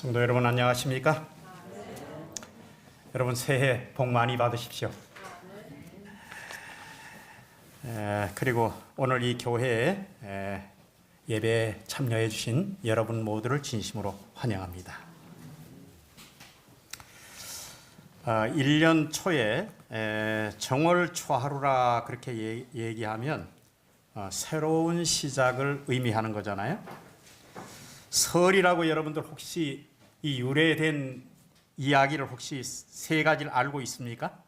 성도 여러분 안녕하십니까? 여러분 새해 복 많이 받으십시오. 그리고 오늘 이 교회에 예배에 참여해 주신 여러분 모두를 진심으로 환영합니다. 1년 초에 정월 초하루라 그렇게 얘기하면 새로운 시작을 의미하는 거잖아요. 설이라고 여러분들 혹시 이 유래된 이야기를 혹시 세 가지를 알고 있습니까?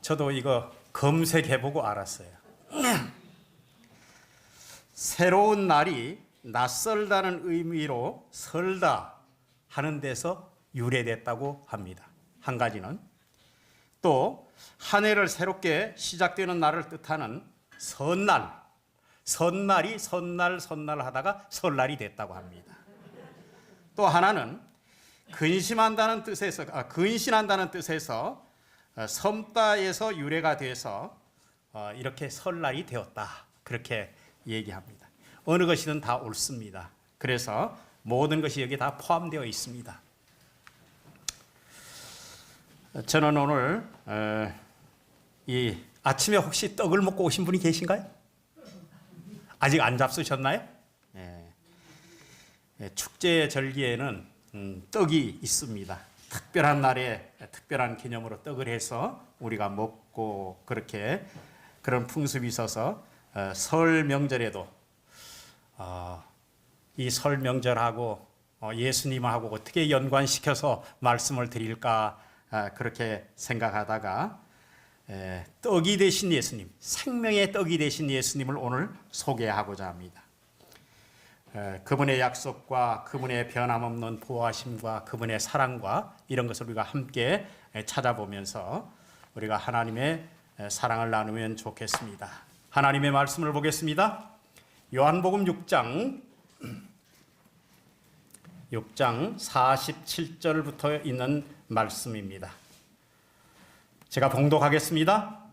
저도 이거 검색해보고 알았어요. 새로운 날이 낯설다는 의미로 설다 하는 데서 유래됐다고 합니다. 한 가지는 또 한 해를 새롭게 시작되는 날을 뜻하는 선날, 선날이 선날 하다가 설날이 됐다고 합니다. 또 하나는 근신한다는 뜻에서 섬다에서 유래가 돼서 이렇게 설날이 되었다 그렇게 얘기합니다. 어느 것이든 다 옳습니다. 그래서 모든 것이 여기 다 포함되어 있습니다. 저는 오늘 이 아침에 혹시 떡을 먹고 오신 분이 계신가요? 아직 안 잡수셨나요? 축제 절기에는 떡이 있습니다. 특별한 날에 특별한 기념으로 떡을 해서 우리가 먹고 그렇게 그런 풍습이 있어서 설 명절에도 이 설 명절하고 예수님하고 어떻게 연관시켜서 말씀을 드릴까 그렇게 생각하다가 떡이 되신 예수님, 생명의 떡이 되신 예수님을 오늘 소개하고자 합니다. 그분의 약속과 그분의 변함없는 보호하심과 그분의 사랑과 이런 것을 우리가 함께 찾아보면서 우리가 하나님의 사랑을 나누면 좋겠습니다. 하나님의 말씀을 보겠습니다. 요한복음 6장 47절부터 있는 말씀입니다. 제가 봉독하겠습니다.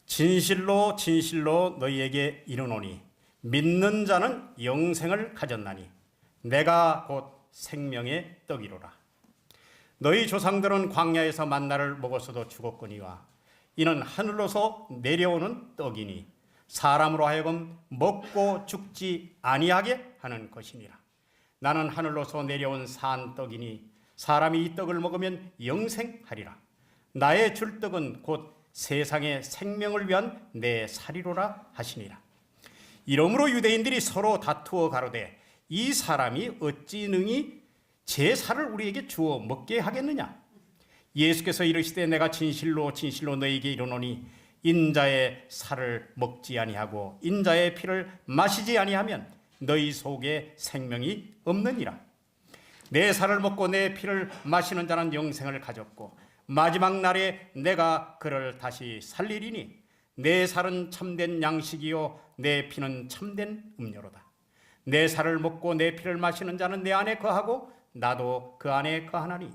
진실로 진실로 너희에게 이르노니 믿는 자는 영생을 가졌나니 내가 곧 생명의 떡이로라. 너희 조상들은 광야에서 만나를 먹었어도 죽었거니와 이는 하늘로서 내려오는 떡이니 사람으로 하여금 먹고 죽지 아니하게 하는 것이니라. 나는 하늘로서 내려온 산 떡이니 사람이 이 떡을 먹으면 영생하리라. 나의 줄 떡은 곧 세상의 생명을 위한 내 살이로라 하시니라. 이러므로 유대인들이 서로 다투어 가로되 이 사람이 어찌 능히 제 살을 우리에게 주어 먹게 하겠느냐. 예수께서 이르시되 내가 진실로 진실로 너희에게 이르노니 인자의 살을 먹지 아니하고 인자의 피를 마시지 아니하면 너희 속에 생명이 없느니라. 내 살을 먹고 내 피를 마시는 자는 영생을 가졌고 마지막 날에 내가 그를 다시 살리리니 내 살은 참된 양식이요 내 피는 참된 음료로다. 내 살을 먹고 내 피를 마시는 자는 내 안에 거하고 나도 그 안에 거하나니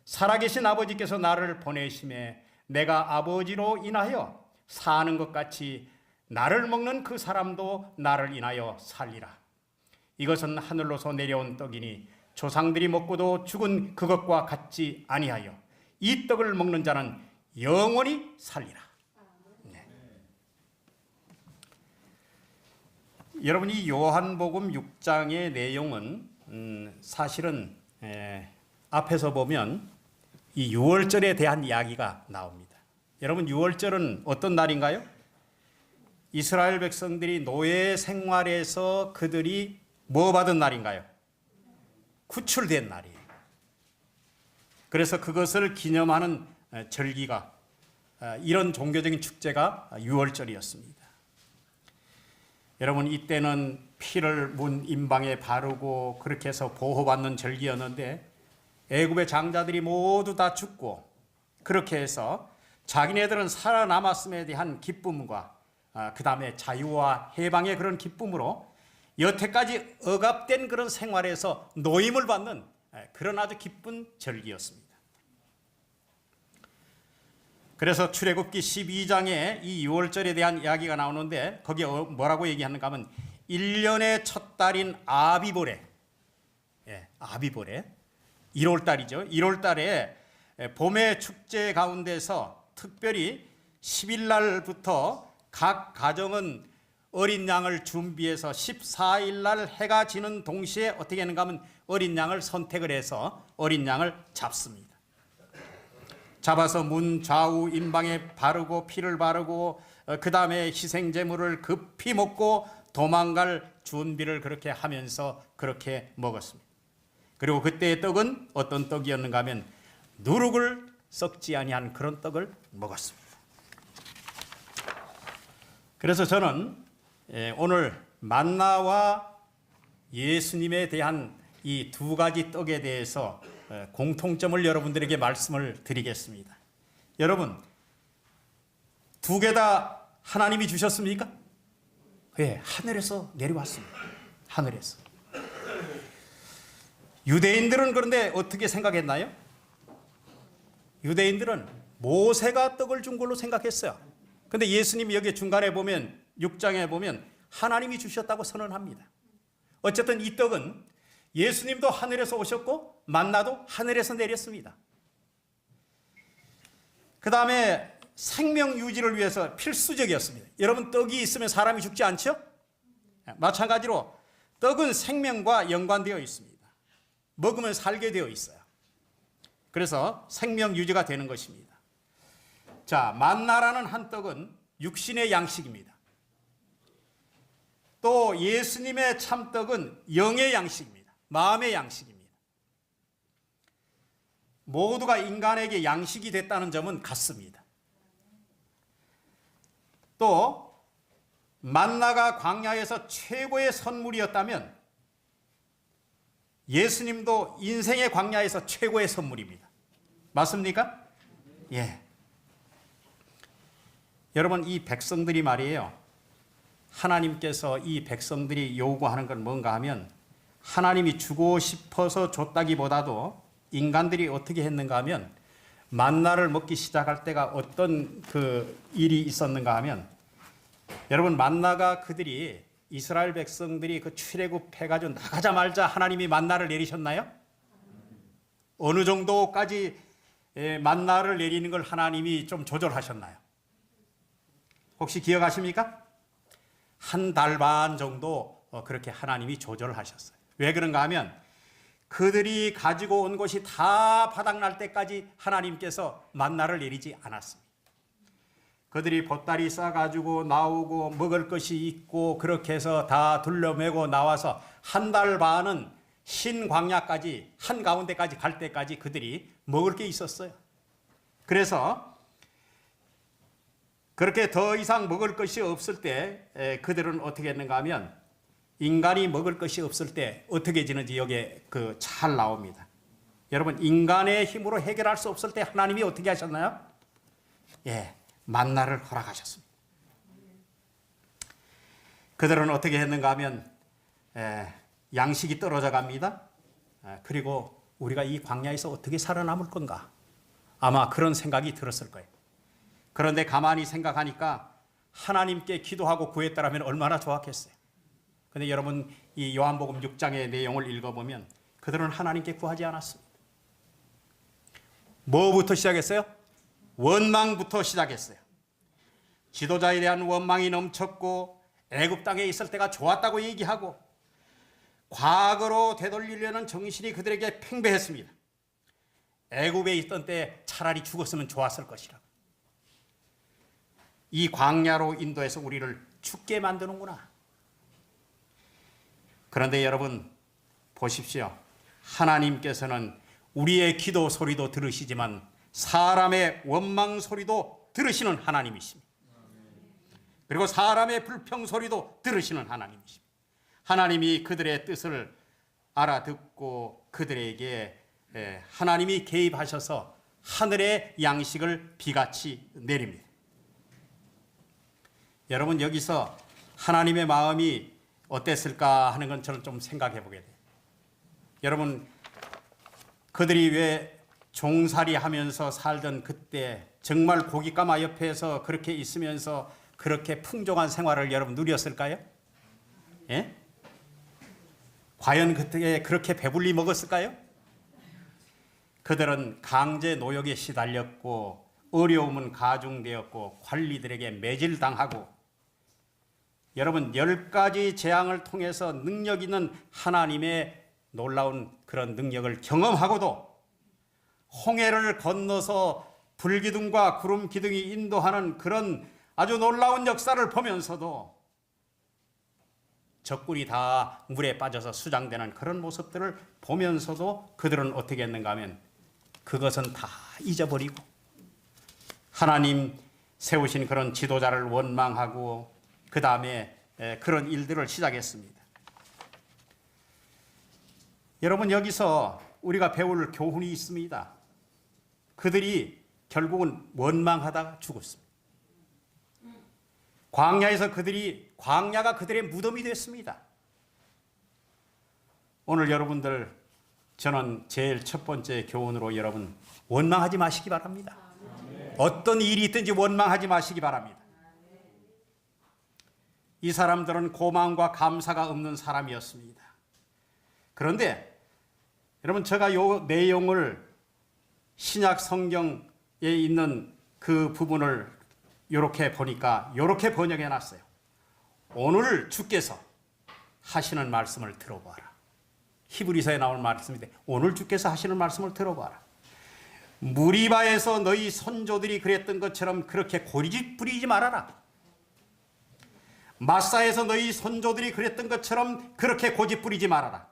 살아계신 아버지께서 나를 보내심에 내가 아버지로 인하여 사는 것 같이 나를 먹는 그 사람도 나를 인하여 살리라. 이것은 하늘로서 내려온 떡이니 조상들이 먹고도 죽은 그것과 같지 아니하여 이 떡을 먹는 자는 영원히 살리라. 네. 여러분 이 요한복음 6장의 내용은 사실은 앞에서 보면 이 유월절에 대한 이야기가 나옵니다. 여러분 유월절은 어떤 날인가요? 이스라엘 백성들이 노예 생활에서 그들이 뭐 받은 날인가요? 구출된 날이에요. 그래서 그것을 기념하는 절기가 이런 종교적인 축제가 유월절이었습니다. 여러분 이때는 피를 문 임방에 바르고 그렇게 해서 보호받는 절기였는데 애굽의 장자들이 모두 다 죽고 그렇게 해서 자기네들은 살아남았음에 대한 기쁨과 그 다음에 자유와 해방의 그런 기쁨으로 여태까지 억압된 그런 생활에서 노임을 받는 그런 아주 기쁜 절기였습니다. 그래서 출애굽기 12장에 이 유월절에 대한 이야기가 나오는데 거기에 뭐라고 얘기하는가 하면 1년의 첫 달인 아비볼에 아비벌에 1월 달이죠. 1월 달에 봄의 축제 가운데서 특별히 10일 날부터 각 가정은 어린 양을 준비해서 14일 날 해가 지는 동시에 어떻게 하는가 하면 어린 양을 선택을 해서 어린 양을 잡습니다. 잡아서 문 좌우 임방에 바르고 피를 바르고 그 다음에 희생제물을 급히 먹고 도망갈 준비를 그렇게 하면서 그렇게 먹었습니다. 그리고 그때의 떡은 어떤 떡이었는가 하면 누룩을 썩지 아니한 그런 떡을 먹었습니다. 그래서 저는 오늘 만나와 예수님에 대한 이 두 가지 떡에 대해서 공통점을 여러분들에게 말씀을 드리겠습니다. 여러분, 두 개 다 하나님이 주셨습니까? 예, 하늘에서 내려왔습니다. 하늘에서. 유대인들은 그런데 어떻게 생각했나요? 유대인들은 모세가 떡을 준 걸로 생각했어요. 그런데 예수님이 여기 중간에 보면 6장에 보면 하나님이 주셨다고 선언합니다. 어쨌든 이 떡은 예수님도 하늘에서 오셨고 만나도 하늘에서 내렸습니다. 그 다음에 생명 유지를 위해서 필수적이었습니다. 여러분, 떡이 있으면 사람이 죽지 않죠? 마찬가지로 떡은 생명과 연관되어 있습니다. 먹으면 살게 되어 있어요. 그래서 생명 유지가 되는 것입니다. 자, 만나라는 한 떡은 육신의 양식입니다. 또 예수님의 참떡은 영의 양식입니다. 마음의 양식입니다. 모두가 인간에게 양식이 됐다는 점은 같습니다. 또 만나가 광야에서 최고의 선물이었다면 예수님도 인생의 광야에서 최고의 선물입니다. 맞습니까? 예. 여러분, 이 백성들이 말이에요. 하나님께서 이 백성들이 요구하는 건 뭔가 하면 하나님이 주고 싶어서 줬다기보다도 인간들이 어떻게 했는가 하면 만나를 먹기 시작할 때가 어떤 그 일이 있었는가 하면 여러분, 만나가 그들이 이스라엘 백성들이 그 출애굽해가지고 나가자마자 하나님이 만나를 내리셨나요? 어느 정도까지 만나를 내리는 걸 하나님이 좀 조절하셨나요? 혹시 기억하십니까? 한 달 반 정도 그렇게 하나님이 조절을 하셨어요. 왜 그런가 하면 그들이 가지고 온 것이 다 바닥날 때까지 하나님께서 만나를 내리지 않았습니다. 그들이 보따리 싸가지고 나오고 먹을 것이 있고 그렇게 해서 다 둘러매고 나와서 한 달 반은 흰 광야까지 한가운데까지 갈 때까지 그들이 먹을 게 있었어요. 그래서 그렇게 더 이상 먹을 것이 없을 때 그들은 어떻게 했는가 하면 인간이 먹을 것이 없을 때 어떻게 지는지 여기에 잘 나옵니다. 여러분, 인간의 힘으로 해결할 수 없을 때 하나님이 어떻게 하셨나요? 예, 만나를 허락하셨습니다. 그들은 어떻게 했는가 하면 양식이 떨어져 갑니다. 그리고 우리가 이 광야에서 어떻게 살아남을 건가? 아마 그런 생각이 들었을 거예요. 그런데 가만히 생각하니까 하나님께 기도하고 구했더라면 얼마나 좋았겠어요. 그런데 여러분, 이 요한복음 6장의 내용을 읽어보면 그들은 하나님께 구하지 않았습니다. 뭐부터 시작했어요? 원망부터 시작했어요. 지도자에 대한 원망이 넘쳤고 애굽 땅에 있을 때가 좋았다고 얘기하고 과거로 되돌리려는 정신이 그들에게 팽배했습니다. 애굽에 있던 때 차라리 죽었으면 좋았을 것이라고. 이 광야로 인도해서 우리를 죽게 만드는구나. 그런데 여러분 보십시오. 하나님께서는 우리의 기도 소리도 들으시지만 사람의 원망 소리도 들으시는 하나님이십니다. 그리고 사람의 불평 소리도 들으시는 하나님이십니다. 하나님이 그들의 뜻을 알아듣고 그들에게 하나님이 개입하셔서 하늘의 양식을 비같이 내립니다. 여러분, 여기서 하나님의 마음이 어땠을까 하는 건 저는 좀 생각해 보게 돼요. 여러분, 그들이 왜 종살이 하면서 살던 그때 정말 고깃가마 옆에서 그렇게 있으면서 그렇게 풍족한 생활을 여러분 누렸을까요? 예? 과연 그때 그렇게 배불리 먹었을까요? 그들은 강제 노역에 시달렸고 어려움은 가중되었고 관리들에게 매질당하고, 여러분 10가지 재앙을 통해서 능력 있는 하나님의 놀라운 그런 능력을 경험하고도 홍해를 건너서 불기둥과 구름 기둥이 인도하는 그런 아주 놀라운 역사를 보면서도 적군이 다 물에 빠져서 수장되는 그런 모습들을 보면서도 그들은 어떻게 했는가 하면 그것은 다 잊어버리고 하나님 세우신 그런 지도자를 원망하고 그 다음에 그런 일들을 시작했습니다. 여러분, 여기서 우리가 배울 교훈이 있습니다. 그들이 결국은 원망하다가 죽었습니다. 광야에서 광야가 그들의 무덤이 됐습니다. 오늘 여러분들, 저는 제일 첫 번째 교훈으로 여러분 원망하지 마시기 바랍니다. 어떤 일이 있든지 원망하지 마시기 바랍니다. 이 사람들은 고마움과 감사가 없는 사람이었습니다. 그런데 여러분, 제가 이 내용을 신약 성경에 있는 그 부분을 이렇게 보니까 이렇게 번역해 놨어요. 오늘 주께서 하시는 말씀을 들어봐라. 히브리서에 나온 말씀인데 오늘 주께서 하시는 말씀을 들어봐라. 무리바에서 너희 선조들이 그랬던 것처럼 그렇게 고집 부리지 말아라. 마사에서 너희 선조들이 그랬던 것처럼 그렇게 고집 부리지 말아라.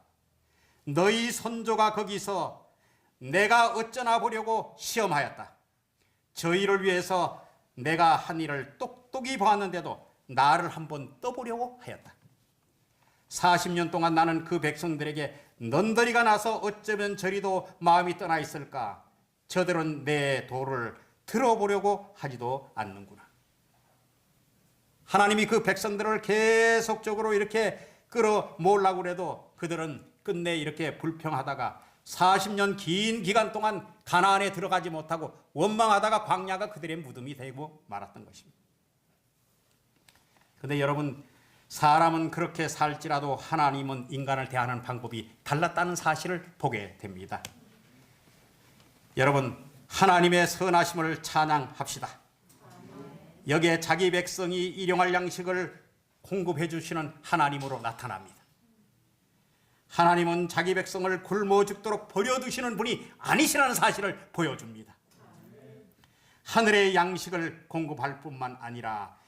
너희 선조가 거기서 내가 어쩌나 보려고 시험하였다. 저희를 위해서 내가 한 일을 똑똑히 보았는데도 나를 한번 떠보려고 하였다. 40년 동안 나는 그 백성들에게 넌더리가 나서 어쩌면 저리도 마음이 떠나 있을까. 저들은 내 도를 들어보려고 하지도 않는구나. 하나님이 그 백성들을 계속적으로 이렇게 끌어모으려고 해도 그들은 끝내 이렇게 불평하다가 40년 긴 기간 동안 가나안에 들어가지 못하고 원망하다가 광야가 그들의 무덤이 되고 말았던 것입니다. 그런데 여러분, 사람은 그렇게 살지라도 하나님은 인간을 대하는 방법이 달랐다는 사실을 보게 됩니다. 여러분, 하나님의 선하심을 찬양합시다. 여기에 자기 백성이 일용할 양식을 공급해 주시는 하나님으로 나타납니다. 하나님은 자기 백성을 굶어 죽도록 버려두시는 분이 아니시라는 사실을 보여줍니다. 하늘의 양식을 공급할 뿐만 아니라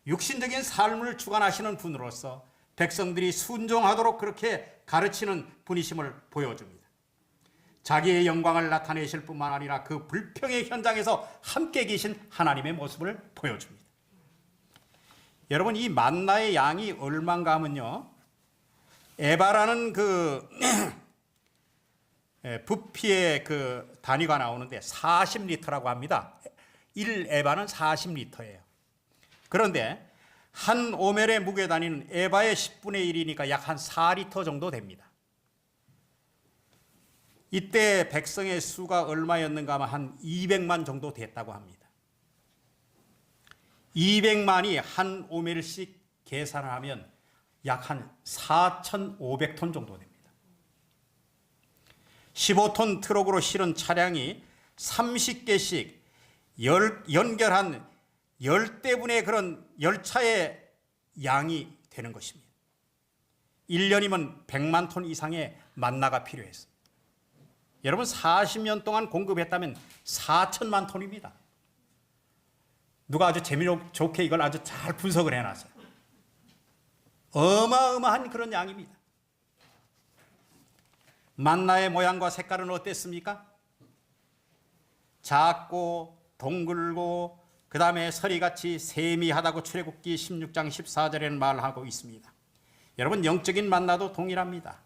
육신적인 삶을 주관하시는 분으로서 백성들이 순종하도록 그렇게 가르치는 분이심을 보여줍니다. 자기의 영광을 나타내실 뿐만 아니라 그 불평의 현장에서 함께 계신 하나님의 모습을 보여줍니다. 여러분, 이 만나의 양이 얼마인가 하면요, 에바라는 그 부피의 그 단위가 나오는데 40리터라고 합니다. 1에바는 40리터예요. 그런데 한 오멜의 무게 단위는 에바의 10분의 1이니까 약 한 4리터 정도 됩니다. 이때 백성의 수가 얼마였는가 하면 한 200만 정도 됐다고 합니다. 200만이 한 오멜씩 계산을 하면 약 한 4,500톤 정도 됩니다. 15톤 트럭으로 실은 차량이 30개씩 연결한 10대분의 그런 열차의 양이 되는 것입니다. 1년이면 100만 톤 이상의 만나가 필요했습니다. 여러분, 40년 동안 공급했다면 4천만 톤입니다. 누가 아주 재미좋게 이걸 아주 잘 분석을 해놨어요. 어마어마한 그런 양입니다. 만나의 모양과 색깔은 어땠습니까? 작고 동글고 그 다음에 서리같이 세미하다고 출애굽기 16장 14절에는 말하고 있습니다. 여러분, 영적인 만나도 동일합니다.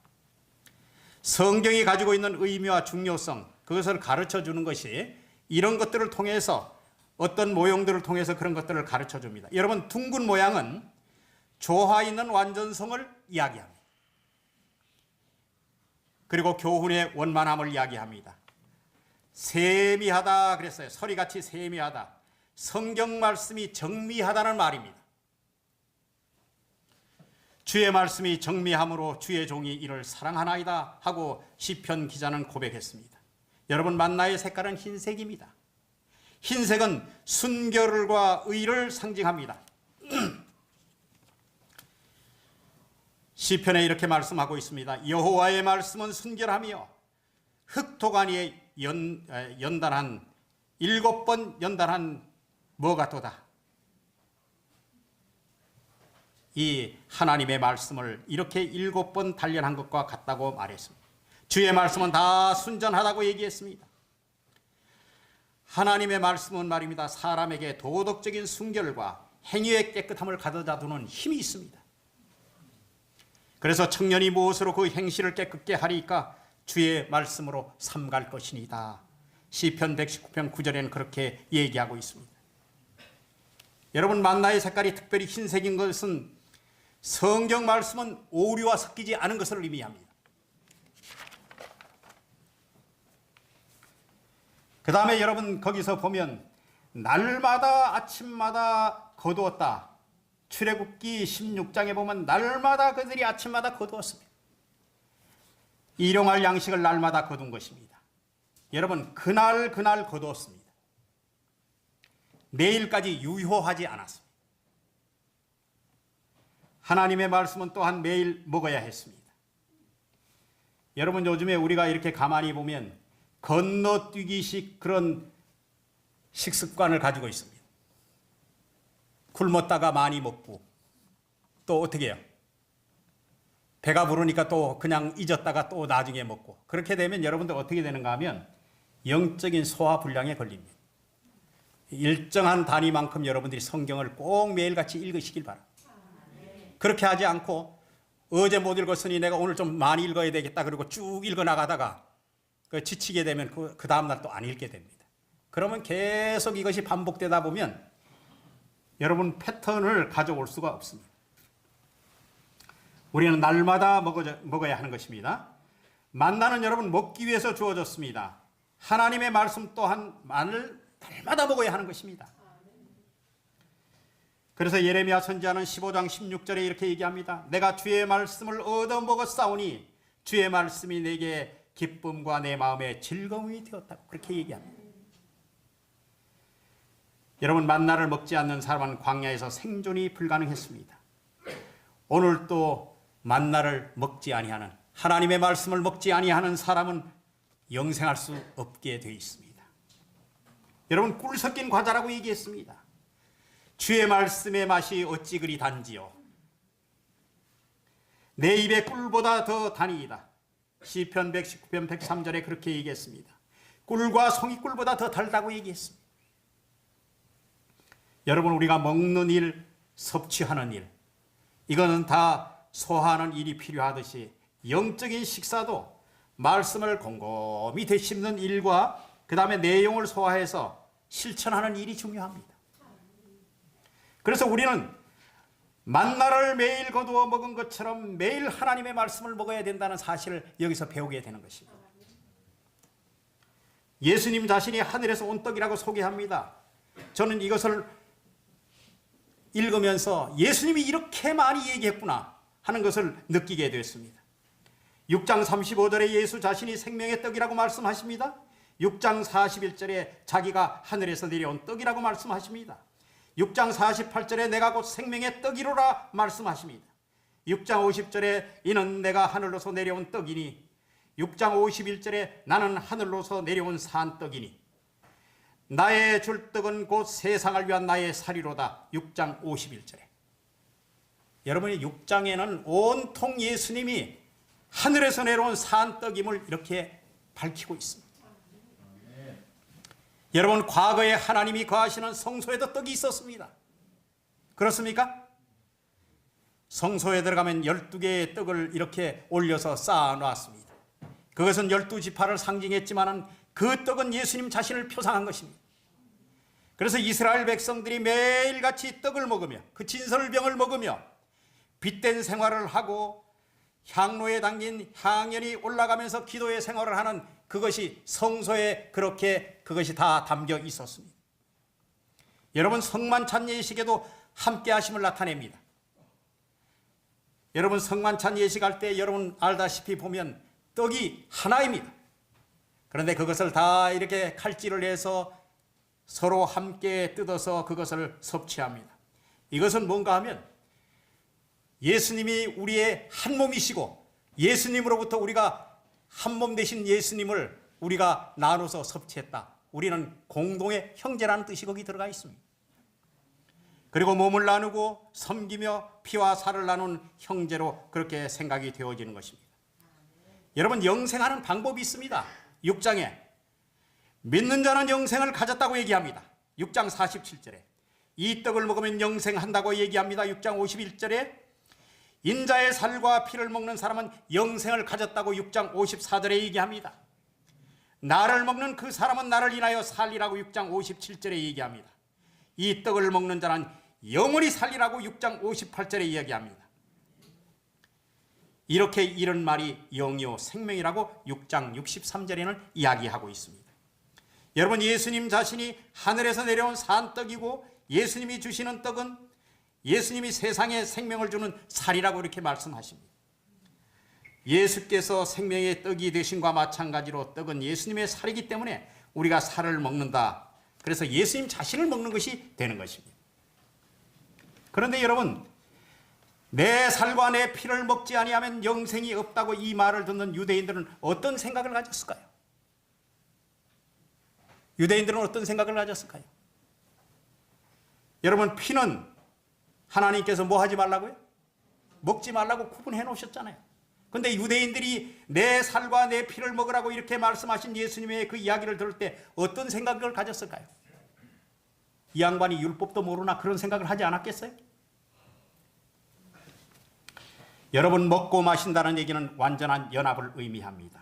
성경이 가지고 있는 의미와 중요성, 그것을 가르쳐 주는 것이 이런 것들을 통해서, 어떤 모형들을 통해서 그런 것들을 가르쳐 줍니다. 여러분, 둥근 모양은 조화 있는 완전성을 이야기합니다. 그리고 교훈의 원만함을 이야기합니다. 세미하다 그랬어요. 서리같이 세미하다. 성경 말씀이 정미하다는 말입니다. 주의 말씀이 정미함으로 주의 종이 이를 사랑하나이다 하고 시편 기자는 고백했습니다. 여러분, 만나의 색깔은 흰색입니다. 흰색은 순결과 의를 상징합니다. 시편에 이렇게 말씀하고 있습니다. 여호와의 말씀은 순결하며 흑토관 위에 연단한 7번 연단한 뭐 같도다. 이 하나님의 말씀을 이렇게 7번 단련한 것과 같다고 말했습니다. 주의 말씀은 다 순전하다고 얘기했습니다. 하나님의 말씀은 말입니다. 사람에게 도덕적인 순결과 행위의 깨끗함을 가져다 두는 힘이 있습니다. 그래서 청년이 무엇으로 그 행실을 깨끗게 하리까? 주의 말씀으로 삼갈 것이니다. 시편 119편 9절에는 그렇게 얘기하고 있습니다. 여러분, 만나의 색깔이 특별히 흰색인 것은 성경 말씀은 오류와 섞이지 않은 것을 의미합니다. 그 다음에 여러분, 거기서 보면 날마다 아침마다 거두었다. 출애굽기 16장에 보면 날마다 그들이 아침마다 거두었습니다. 일용할 양식을 날마다 거둔 것입니다. 여러분, 그날 거두었습니다. 내일까지 유효하지 않았습니다. 하나님의 말씀은 또한 매일 먹어야 했습니다. 여러분, 요즘에 우리가 이렇게 가만히 보면 건너뛰기식 그런 식습관을 가지고 있습니다. 굶었다가 많이 먹고 또 어떻게 해요? 배가 부르니까 또 그냥 잊었다가 또 나중에 먹고, 그렇게 되면 여러분들 어떻게 되는가 하면 영적인 소화불량에 걸립니다. 일정한 단위만큼 여러분들이 성경을 꼭 매일같이 읽으시길 바랍니다. 그렇게 하지 않고 어제 못 읽었으니 내가 오늘 좀 많이 읽어야 되겠다 그리고 쭉 읽어나가다가 지치게 되면 그 다음날 또 안 읽게 됩니다. 그러면 계속 이것이 반복되다 보면 여러분 패턴을 가져올 수가 없습니다. 우리는 날마다 먹어야 하는 것입니다. 만나는 여러분 먹기 위해서 주어졌습니다. 하나님의 말씀 또한 날마다 먹어야 하는 것입니다. 그래서 예레미야 선지자는 15장 16절에 이렇게 얘기합니다. 내가 주의 말씀을 얻어 먹었사오니 주의 말씀이 내게 기쁨과 내 마음의 즐거움이 되었다고 그렇게 얘기합니다. 여러분, 만나를 먹지 않는 사람은 광야에서 생존이 불가능했습니다. 오늘 또 만나를 먹지 아니하는, 하나님의 말씀을 먹지 아니하는 사람은 영생할 수 없게 되어 있습니다. 여러분, 꿀 섞인 과자라고 얘기했습니다. 주의 말씀의 맛이 어찌 그리 단지요. 내 입에 꿀보다 더 단이이다. 시편 119편 103절에 그렇게 얘기했습니다. 꿀과 송이꿀보다 더 달다고 얘기했습니다. 여러분, 우리가 먹는 일, 섭취하는 일, 이거는 다 소화하는 일이 필요하듯이 영적인 식사도 말씀을 곰곰이 되씹는 일과 그 다음에 내용을 소화해서 실천하는 일이 중요합니다. 그래서 우리는 만나를 매일 거두어 먹은 것처럼 매일 하나님의 말씀을 먹어야 된다는 사실을 여기서 배우게 되는 것입니다. 예수님 자신이 하늘에서 온 떡이라고 소개합니다. 저는 이것을 읽으면서 예수님이 이렇게 많이 얘기했구나 하는 것을 느끼게 되었습니다. 6장 35절에 예수 자신이 생명의 떡이라고 말씀하십니다. 6장 41절에 자기가 하늘에서 내려온 떡이라고 말씀하십니다. 6장 48절에 내가 곧 생명의 떡이로라 말씀하십니다. 6장 50절에 이는 내가 하늘로서 내려온 떡이니, 6장 51절에 나는 하늘로서 내려온 산 떡이니, 나의 줄 떡은 곧 세상을 위한 나의 살이로다. 6장 51절에 여러분이 6장에는 온통 예수님이 하늘에서 내려온 산 떡임을 이렇게 밝히고 있습니다. 여러분, 과거에 하나님이 거하시는 성소에도 떡이 있었습니다. 그렇습니까? 성소에 들어가면 12개의 떡을 이렇게 올려서 쌓아놨습니다. 그것은 12지파를 상징했지만 그 떡은 예수님 자신을 표상한 것입니다. 그래서 이스라엘 백성들이 매일같이 떡을 먹으며 그 진설병을 먹으며 빛된 생활을 하고 향로에 담긴 향연이 올라가면서 기도의 생활을 하는 그것이 성소에 그렇게 그것이 다 담겨 있었습니다. 여러분, 성만찬 예식에도 함께 하심을 나타냅니다. 여러분 성만찬 예식할 때 여러분 알다시피 보면 떡이 하나입니다. 그런데 그것을 다 이렇게 칼질을 해서 서로 함께 뜯어서 그것을 섭취합니다. 이것은 뭔가 하면 예수님이 우리의 한 몸이시고 예수님으로부터 우리가 한 몸 되신 예수님을 우리가 나눠서 섭취했다. 우리는 공동의 형제라는 뜻이 거기 들어가 있습니다. 그리고 몸을 나누고 섬기며 피와 살을 나눈 형제로 그렇게 생각이 되어지는 것입니다. 여러분 영생하는 방법이 있습니다. 6장에 믿는 자는 영생을 가졌다고 얘기합니다. 6장 47절에 이 떡을 먹으면 영생한다고 얘기합니다. 6장 51절에 인자의 살과 피를 먹는 사람은 영생을 가졌다고 6장 54절에 얘기합니다. 나를 먹는 그 사람은 나를 인하여 살리라고 6장 57절에 얘기합니다. 이 떡을 먹는 자는 영원히 살리라고 6장 58절에 이야기합니다. 이렇게 이런 말이 영이요 생명이라고 6장 63절에는 이야기하고 있습니다. 여러분 예수님 자신이 하늘에서 내려온 산떡이고 예수님이 주시는 떡은 예수님이 세상에 생명을 주는 살이라고 이렇게 말씀하십니다. 예수께서 생명의 떡이 되신과 마찬가지로 떡은 예수님의 살이기 때문에 우리가 살을 먹는다. 그래서 예수님 자신을 먹는 것이 되는 것입니다. 그런데 여러분 내 살과 내 피를 먹지 아니하면 영생이 없다고 이 말을 듣는 유대인들은 어떤 생각을 가졌을까요? 유대인들은 어떤 생각을 가졌을까요? 여러분 피는 하나님께서 뭐 하지 말라고요? 먹지 말라고 구분해 놓으셨잖아요. 그런데 유대인들이 내 살과 내 피를 먹으라고 이렇게 말씀하신 예수님의 그 이야기를 들을 때 어떤 생각을 가졌을까요? 이 양반이 율법도 모르나 그런 생각을 하지 않았겠어요? 여러분 먹고 마신다는 얘기는 완전한 연합을 의미합니다.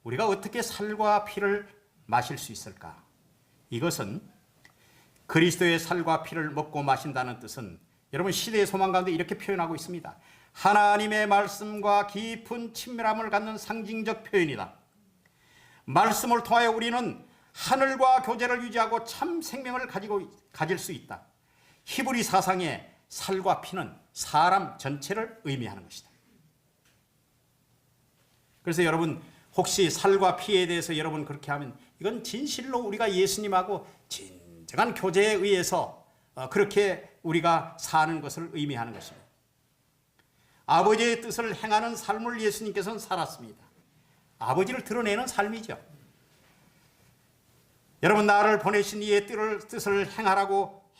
우리가 어떻게 살과 피를 마실 수 있을까? 이것은 그리스도의 살과 피를 먹고 마신다는 뜻은 여러분 시대의 소망 가운데 이렇게 표현하고 있습니다. 하나님의 말씀과 깊은 친밀함을 갖는 상징적 표현이다. 말씀을 통하여 우리는 하늘과 교제를 유지하고 참 생명을 가질 수 있다. 히브리 사상의 살과 피는 사람 전체를 의미하는 것이다. 그래서 여러분 혹시 살과 피에 대해서 여러분 그렇게 하면 이건 진실로 우리가 예수님하고 진정한 교제에 의해서 그렇게 우리가 사는 것을 의미하는 것입니다. 아버지의 뜻을 행하는 삶을 예수님께서는 살았습니다. 아버지를 드러내는 삶이죠. 여러분 나를 보내신 이의 뜻을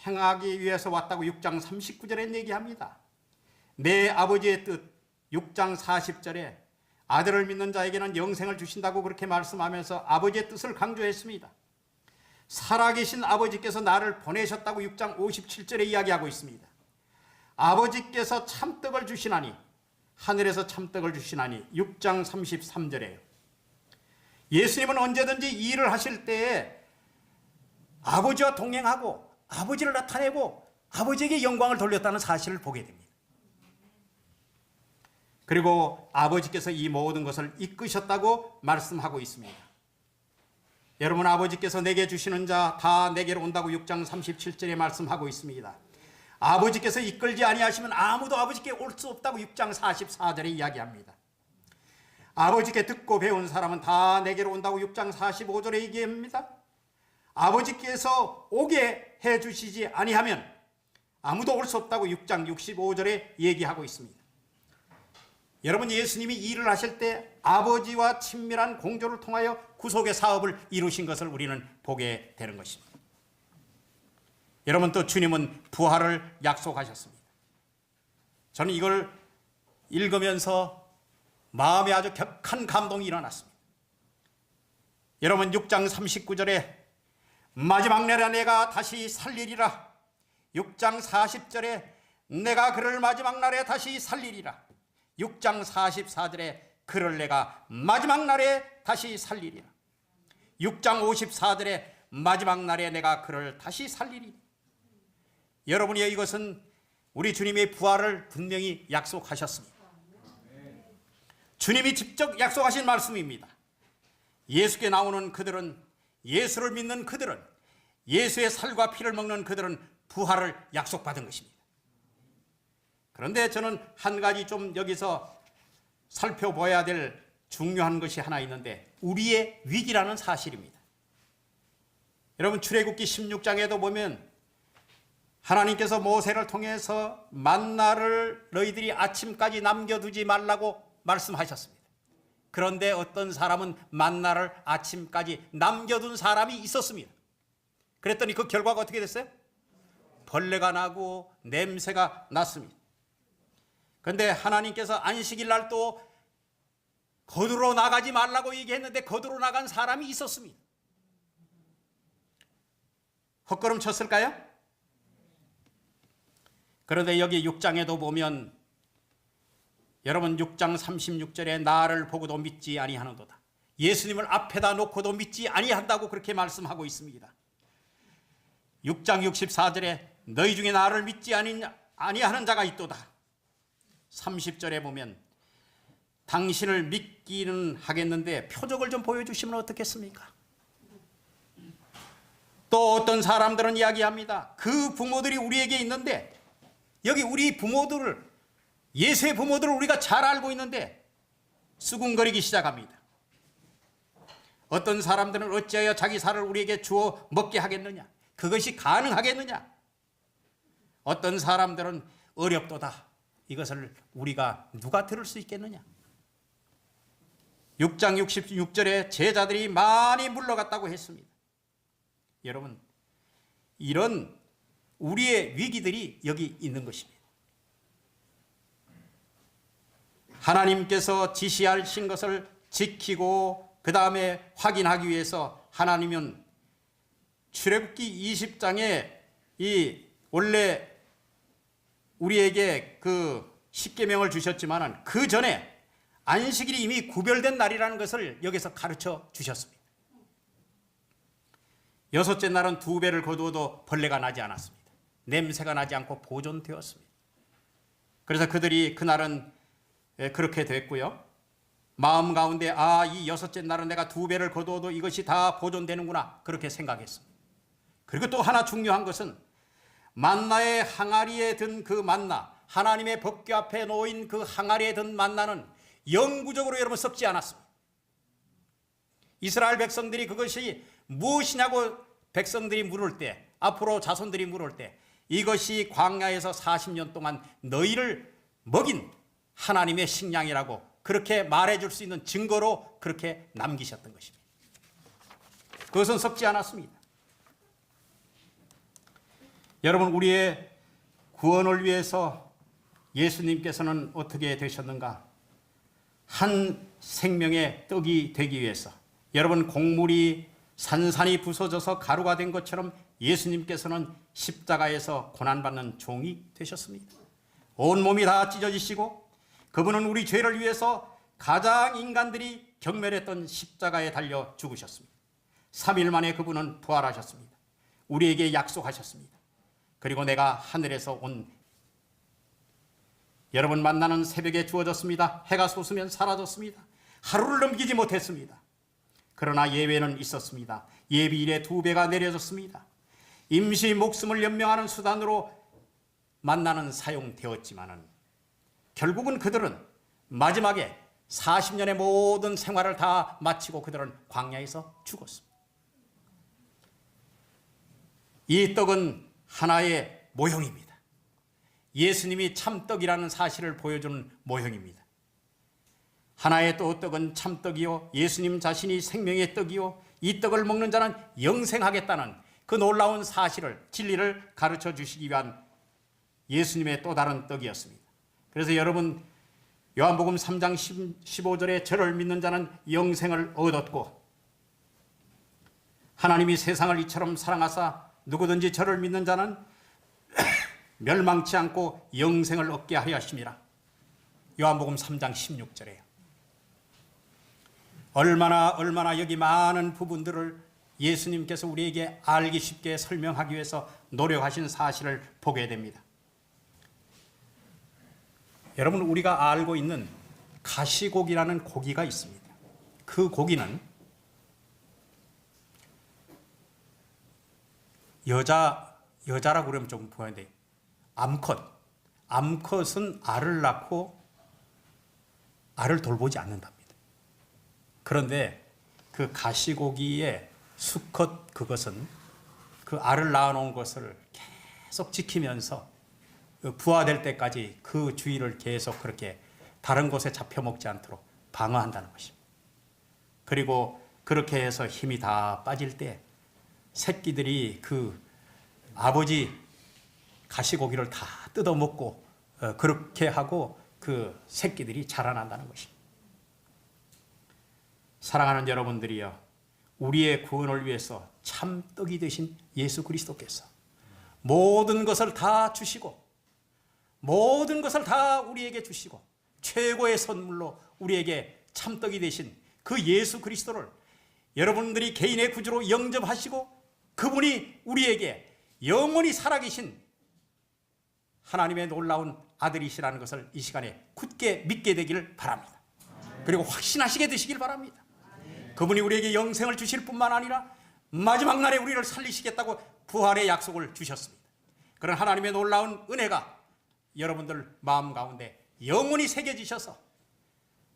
행하기 위해서 왔다고 6장 39절에 얘기합니다. 내 아버지의 뜻 6장 40절에 아들을 믿는 자에게는 영생을 주신다고 그렇게 말씀하면서 아버지의 뜻을 강조했습니다. 살아계신 아버지께서 나를 보내셨다고 6장 57절에 이야기하고 있습니다. 아버지께서 참떡을 주시나니 하늘에서 참떡을 주시나니 6장 33절에요. 예수님은 언제든지 이 일을 하실 때에 아버지와 동행하고 아버지를 나타내고 아버지에게 영광을 돌렸다는 사실을 보게 됩니다. 그리고 아버지께서 이 모든 것을 이끄셨다고 말씀하고 있습니다. 여러분 아버지께서 내게 주시는 자 다 내게로 온다고 6장 37절에 말씀하고 있습니다. 아버지께서 이끌지 아니하시면 아무도 아버지께 올 수 없다고 6장 44절에 이야기합니다. 아버지께 듣고 배운 사람은 다 내게로 온다고 6장 45절에 얘기합니다. 아버지께서 오게 해주시지 아니하면 아무도 올 수 없다고 6장 65절에 얘기하고 있습니다. 여러분 예수님이 일을 하실 때 아버지와 친밀한 공조를 통하여 구속의 사업을 이루신 것을 우리는 보게 되는 것입니다. 여러분 또 주님은 부활을 약속하셨습니다. 저는 이걸 읽으면서 마음에 아주 격한 감동이 일어났습니다. 여러분 6장 39절에 마지막 날에 내가 다시 살리리라. 6장 40절에 내가 그를 마지막 날에 다시 살리리라. 6장 44절에 그를 내가 마지막 날에 다시 살리리라. 6장 54절에 마지막 날에 내가 그를 다시 살리리라. 여러분이 이것은 우리 주님의 부활을 분명히 약속하셨습니다. 주님이 직접 약속하신 말씀입니다. 예수께 나오는 그들은, 예수를 믿는 그들은, 예수의 살과 피를 먹는 그들은 부활을 약속받은 것입니다. 그런데 저는 한 가지 좀 여기서 살펴봐야 될 중요한 것이 하나 있는데, 우리의 위기라는 사실입니다. 여러분, 출애굽기 16장에도 보면 하나님께서 모세를 통해서 만나를 너희들이 아침까지 남겨두지 말라고 말씀하셨습니다. 그런데 어떤 사람은 만나를 아침까지 남겨둔 사람이 있었습니다. 그랬더니 그 결과가 어떻게 됐어요? 벌레가 나고 냄새가 났습니다. 그런데 하나님께서 안식일 날 또 거두러 나가지 말라고 얘기했는데 거두러 나간 사람이 있었습니다. 헛걸음 쳤을까요? 그런데 여기 6장에도 보면 여러분 6장 36절에 나를 보고도 믿지 아니하는도다. 예수님을 앞에다 놓고도 믿지 아니한다고 그렇게 말씀하고 있습니다. 6장 64절에 너희 중에 나를 믿지 아니하는 자가 있도다. 30절에 보면 당신을 믿기는 하겠는데 표적을 좀 보여주시면 어떻겠습니까? 또 어떤 사람들은 이야기합니다. 그 부모들이 우리에게 있는데, 여기 우리 부모들을, 예수의 부모들을 우리가 잘 알고 있는데 수군거리기 시작합니다. 어떤 사람들은 어찌하여 자기 살을 우리에게 주어 먹게 하겠느냐, 그것이 가능하겠느냐. 어떤 사람들은 어렵도다, 이것을 우리가 누가 들을 수 있겠느냐. 6장 66절에 제자들이 많이 물러갔다고 했습니다. 여러분, 이런 우리의 위기들이 여기 있는 것입니다. 하나님께서 지시하신 것을 지키고 그 다음에 확인하기 위해서 하나님은 출애굽기 20장에 이 원래 우리에게 그 십계명을 주셨지만은 그 전에 안식일이 이미 구별된 날이라는 것을 여기서 가르쳐 주셨습니다. 여섯째 날은 2배를 거두어도 벌레가 나지 않았습니다. 냄새가 나지 않고 보존되었습니다. 그래서 그들이 그날은 그렇게 됐고요. 마음 가운데 이 여섯째 날은 내가 2배를 거두어도 이것이 다 보존되는구나, 그렇게 생각했습니다. 그리고 또 하나 중요한 것은 만나의 항아리에 든 그 만나, 하나님의 법궤 앞에 놓인 그 항아리에 든 만나는 영구적으로 여러분 썩지 않았습니다. 이스라엘 백성들이 그것이 무엇이냐고 백성들이 물을 때, 앞으로 자손들이 물을 때 이것이 광야에서 40년 동안 너희를 먹인 하나님의 식량이라고 그렇게 말해줄 수 있는 증거로 그렇게 남기셨던 것입니다. 그것은 썩지 않았습니다. 여러분, 우리의 구원을 위해서 예수님께서는 어떻게 되셨는가? 한 생명의 떡이 되기 위해서, 여러분, 곡물이 산산이 부서져서 가루가 된 것처럼 예수님께서는 십자가에서 고난받는 종이 되셨습니다. 온몸이 다 찢어지시고 그분은 우리 죄를 위해서 가장 인간들이 경멸했던 십자가에 달려 죽으셨습니다. 3일 만에 그분은 부활하셨습니다. 우리에게 약속하셨습니다. 그리고 내가 하늘에서 온 여러분 만나는 새벽에 주어졌습니다. 해가 솟으면 사라졌습니다. 하루를 넘기지 못했습니다. 그러나 예외는 있었습니다. 예비일에 2배가 내려졌습니다. 임시 목숨을 연명하는 수단으로 만나는 사용되었지만은 결국은 그들은 마지막에 40년의 모든 생활을 다 마치고 그들은 광야에서 죽었습니다. 이 떡은 하나의 모형입니다. 예수님이 참떡이라는 사실을 보여주는 모형입니다. 하나의 또 떡은 참떡이요, 예수님 자신이 생명의 떡이요, 이 떡을 먹는 자는 영생하겠다는 그 놀라운 사실을, 진리를 가르쳐 주시기 위한 예수님의 또 다른 떡이었습니다. 그래서 여러분, 요한복음 3장 15절에 저를 믿는 자는 영생을 얻었고 하나님이 세상을 이처럼 사랑하사 누구든지 저를 믿는 자는 멸망치 않고 영생을 얻게 하여 하심이라. 요한복음 3장 16절에요. 얼마나 여기 많은 부분들을 예수님께서 우리에게 알기 쉽게 설명하기 위해서 노력하신 사실을 보게 됩니다. 여러분, 우리가 알고 있는 가시고기라는 고기가 있습니다. 그 고기는 여자라고 그러면 좀 보여야 돼요. 암컷, 암컷은 알을 낳고 알을 돌보지 않는답니다. 그런데 그 가시고기의 수컷 그것은 그 알을 낳아놓은 것을 계속 지키면서 부화될 때까지 그 주위를 계속 그렇게 다른 곳에 잡혀먹지 않도록 방어한다는 것입니다. 그리고 그렇게 해서 힘이 다 빠질 때 새끼들이 그 아버지 가시고기를 다 뜯어먹고 그렇게 하고 그 새끼들이 자라난다는 것입니다. 사랑하는 여러분들이여, 우리의 구원을 위해서 참 떡이 되신 예수 그리스도께서 모든 것을 다 주시고 모든 것을 다 우리에게 주시고 최고의 선물로 우리에게 참떡이 되신 그 예수 그리스도를 여러분들이 개인의 구주로 영접하시고 그분이 우리에게 영원히 살아계신 하나님의 놀라운 아들이시라는 것을 이 시간에 굳게 믿게 되기를 바랍니다. 그리고 확신하시게 되시길 바랍니다. 그분이 우리에게 영생을 주실 뿐만 아니라 마지막 날에 우리를 살리시겠다고 부활의 약속을 주셨습니다. 그런 하나님의 놀라운 은혜가 여러분들 마음 가운데 영원히 새겨지셔서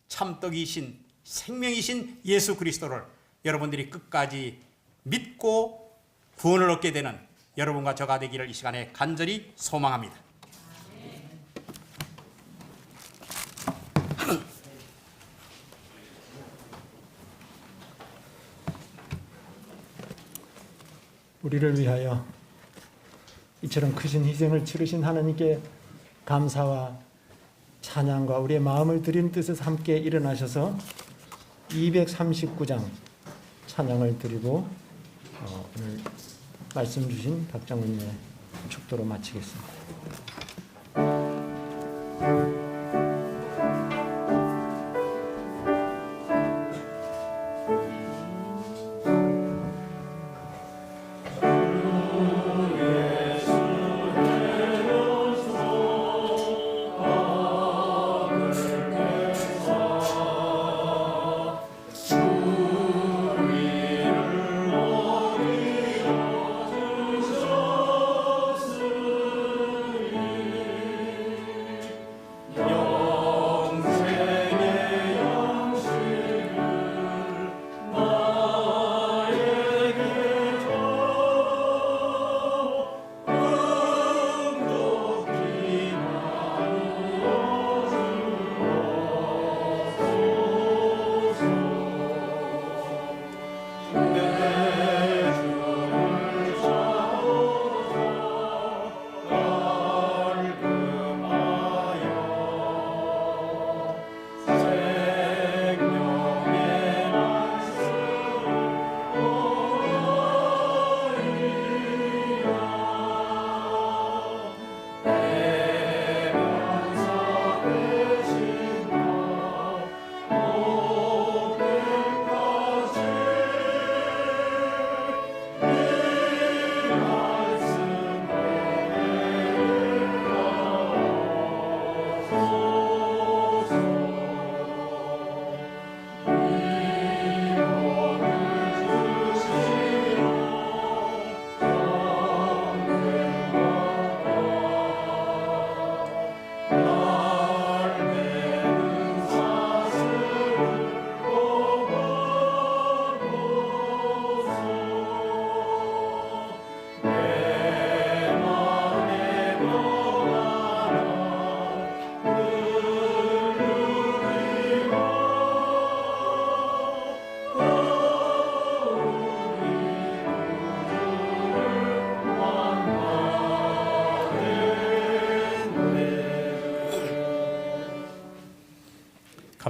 참떡이신 생명이신 예수 그리스도를 여러분들이 끝까지 믿고 구원을 얻게 되는 여러분과 저가 되기를 이 시간에 간절히 소망합니다. 우리를 위하여 이처럼 크신 희생을 치르신 하나님께 감사와 찬양과 우리의 마음을 드린 뜻에서 함께 일어나셔서 239장 찬양을 드리고 오늘 말씀 주신 박장훈의 축도로 마치겠습니다.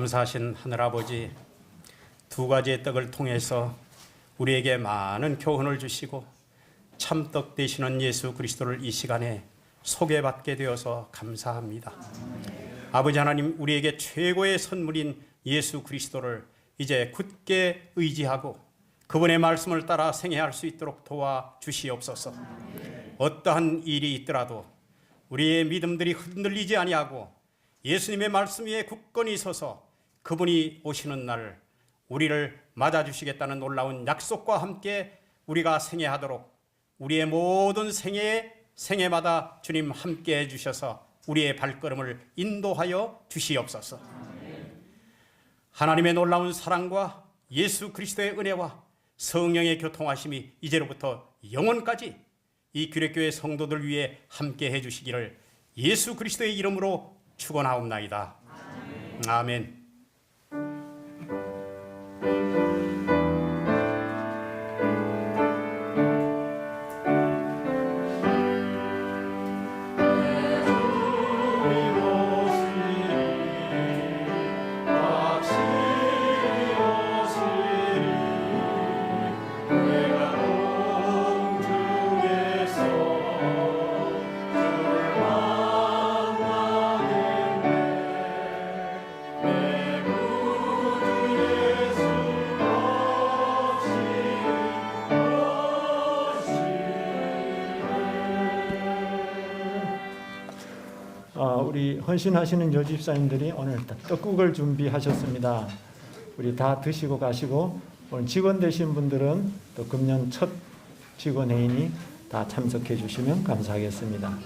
감사하신 하늘아버지, 두 가지의 떡을 통해서 우리에게 많은 교훈을 주시고 참떡 되시는 예수 그리스도를 이 시간에 소개받게 되어서 감사합니다. 아버지 하나님, 우리에게 최고의 선물인 예수 그리스도를 이제 굳게 의지하고 그분의 말씀을 따라 생애할 수 있도록 도와주시옵소서. 어떠한 일이 있더라도 우리의 믿음들이 흔들리지 아니하고 예수님의 말씀 위에 굳건히 서서 그분이 오시는 날 우리를 맞아주시겠다는 놀라운 약속과 함께 우리가 생애하도록 우리의 모든 생애마다 주님 함께 해주셔서 우리의 발걸음을 인도하여 주시옵소서. 하나님의 놀라운 사랑과 예수 그리스도의 은혜와 성령의 교통하심이 이제로부터 영원까지 이 규례교회 성도들 위해 함께 해주시기를 예수 그리스도의 이름으로 축원하옵나이다. 아멘. 우리 헌신하시는 요집사님들이 오늘 떡국을 준비하셨습니다. 우리 다 드시고 가시고, 오늘 직원 되신 분들은 또 금년 첫 직원회의니 다 참석해 주시면 감사하겠습니다.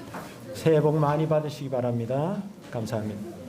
새해 복 많이 받으시기 바랍니다. 감사합니다.